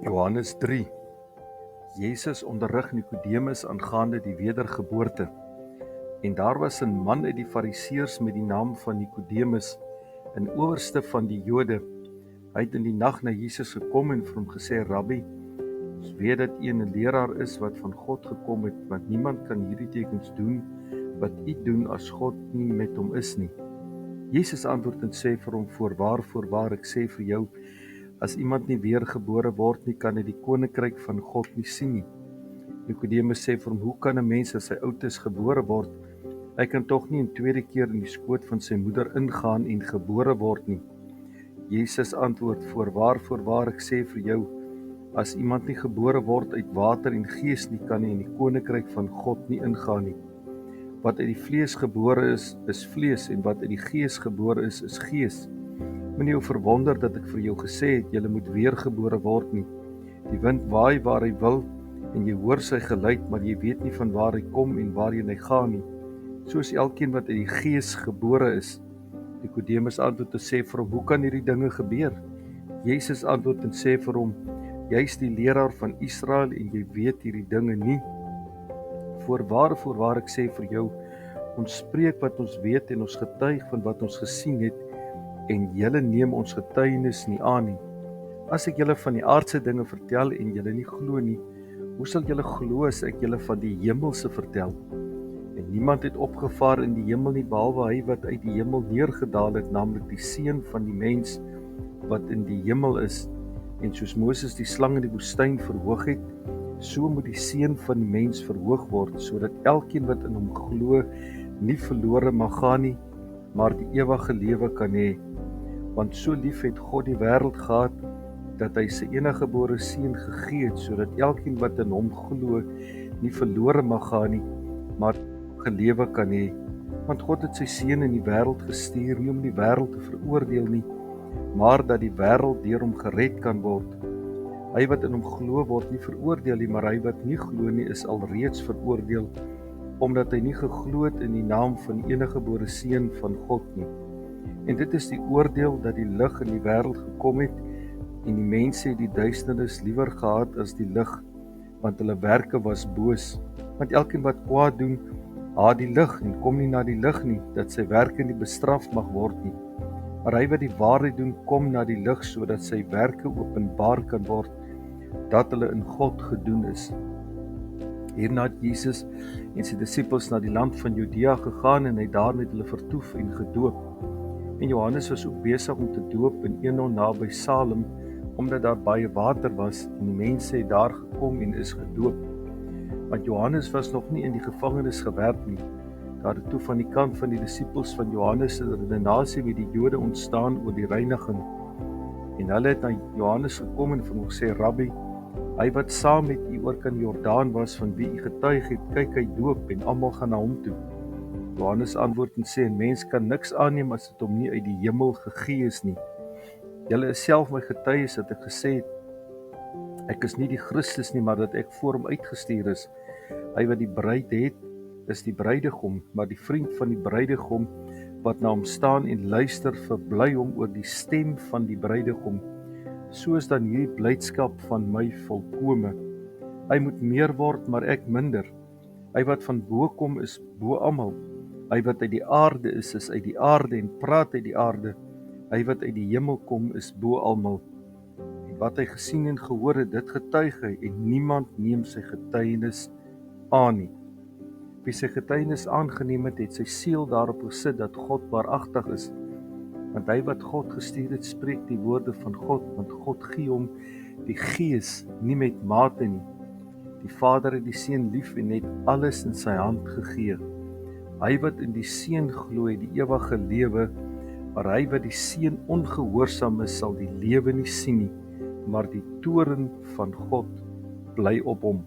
Johannes 3. Jesus onderrig Nikodemus aangaande die wedergeboorte. En daar was 'n man uit die Fariseërs met die naam van Nikodemus, 'n owerste van die Jode. Hy het in die nag na Jesus gekom en vir hom gesê: Rabbi, ons weet dat U 'n leraar is wat van God gekom het, want niemand kan hierdie tekens doen wat U doen as God nie met hom is nie. Jesus antwoord en sê vir hom: Voorwaar, ek sê vir jou, as iemand nie weergebore word nie, kan hy die koninkryk van God nie sien nie. Nikodemus sê vir hom: Hoe kan 'n mens as hy oud is gebore word? Hy kan tog nie 'n tweede keer in die skoot van sy moeder ingaan en gebore word nie. Jesus antwoord: Voorwaar, ek sê vir jou, as iemand nie gebore word uit water en gees nie, kan hy in die koninkryk van God nie ingaan nie. Wat uit die vlees gebore is vlees, en wat uit die gees gebore is gees. Moenie jou verwonder dat ek vir jou gesê het, julle moet weergebore word nie. Die wind waai waar hy wil, en jy hoor sy geluid, maar jy weet nie van waar hy kom en waarheen hy gaan nie. So is elkeen wat uit die gees gebore is. Nikodemus antwoord en sê vir hom: Hoe kan hierdie dinge gebeur? Jesus antwoord en sê vir hom: Jy is die leraar van Israel en jy weet hierdie dinge nie. Voorwaar, ek sê vir jou, ons spreek wat ons weet en ons getuig van wat ons gesien het, en julle neem ons getuienis nie aan nie. As ek julle van die aardse dinge vertel en julle nie glo nie, hoe sal julle glo as ek julle van die hemelse vertel? En niemand het opgevaar in die hemel nie, behalwe hy wat uit die hemel neergedaal het, naamlik die Seun van die mens wat in die hemel is. En soos Moses die slang in die woestyn verhoog het, so moet die Seun van die mens verhoog word, sodat elkeen wat in hom glo nie verlore mag gaan nie, maar die ewige lewe kan hê. Want so lief het God die wêreld gehad, dat hy sy eniggebore Seun gegee het, sodat elkeen wat in hom glo nie verlore mag gaan nie, maar lewe kan hê. Want God het sy Seun in die wêreld gestuur, nie om die wêreld te veroordeel nie, maar dat die wêreld deur hom gered kan word. Hy wat in hom glo word nie veroordeel nie, maar hy wat nie glo nie is alreeds veroordeel, omdat hy nie geglo het in die naam van die eniggebore Seun van God nie. En dit is die oordeel, dat die lig in die wêreld gekom het, en die mense het die duisternis liewer gehad as die lig, want hulle werke was boos. Want elkeen wat kwaad doen, haat die lig en kom nie na die lig nie, dat sy werke nie bestraf mag word nie. Maar hy wat die waarheid doen, kom na die lig, sodat sy werke openbaar kan word, dat hulle in God gedoen is. Hierna het Jesus en sy disippels na die land van Judea gegaan, en hy daar met hulle vertoef en gedoop. En Johannes was ook besig om te doop in Enon naby Salem, omdat daar baie water was, en die mense het daar gekom en is gedoop. Want Johannes was nog nie in die gevangenis gewerp nie. Daar het toe van die kant van die disippels van Johannes 'n redenasie met die Jode ontstaan oor die reiniging. En hulle het na Johannes gekom en vir hom gesê: Rabbi, hy wat saam met u oor kan Jordaan was, van wie u getuig het, kyk, hy doop, en almal gaan na hom toe. Johannes antwoord en sê: 'n mens kan niks aanneem as dit hom nie uit die hemel gegee is nie. Julle is self my getuies dat ek gesê het, ek is nie die Christus nie, maar dat ek voor hom uitgestuur is. Hy wat die bruid het, is die bruidegom, maar die vriend van die bruidegom wat na hom staan en luister, verbly hom oor die stem van die bruidegom. So is dan hierdie blydskap van my volkome. Hy moet meer word, maar ek minder. Hy wat van bo kom is bo almal. Hy wat uit die aarde is uit die aarde en praat uit die aarde. Hy wat uit die hemel kom is bo almal. En wat hy gesien en gehoor het, dit getuig hy, en niemand neem sy getuienis aan nie. Wie sy getuienis aangeneem het, het sy siel daarop gesit dat God waaragtig is. Want hy wat God gestuur het, spreek die woorde van God, want God gee hom die Gees nie met mate nie. Die Vader het die Seun lief en het alles in sy hand gegee. Hy wat in die Seun glo, het die ewige lewe, maar hy wat die Seun ongehoorsaam is, sal die lewe nie sien nie, maar die toorn van God bly op hom.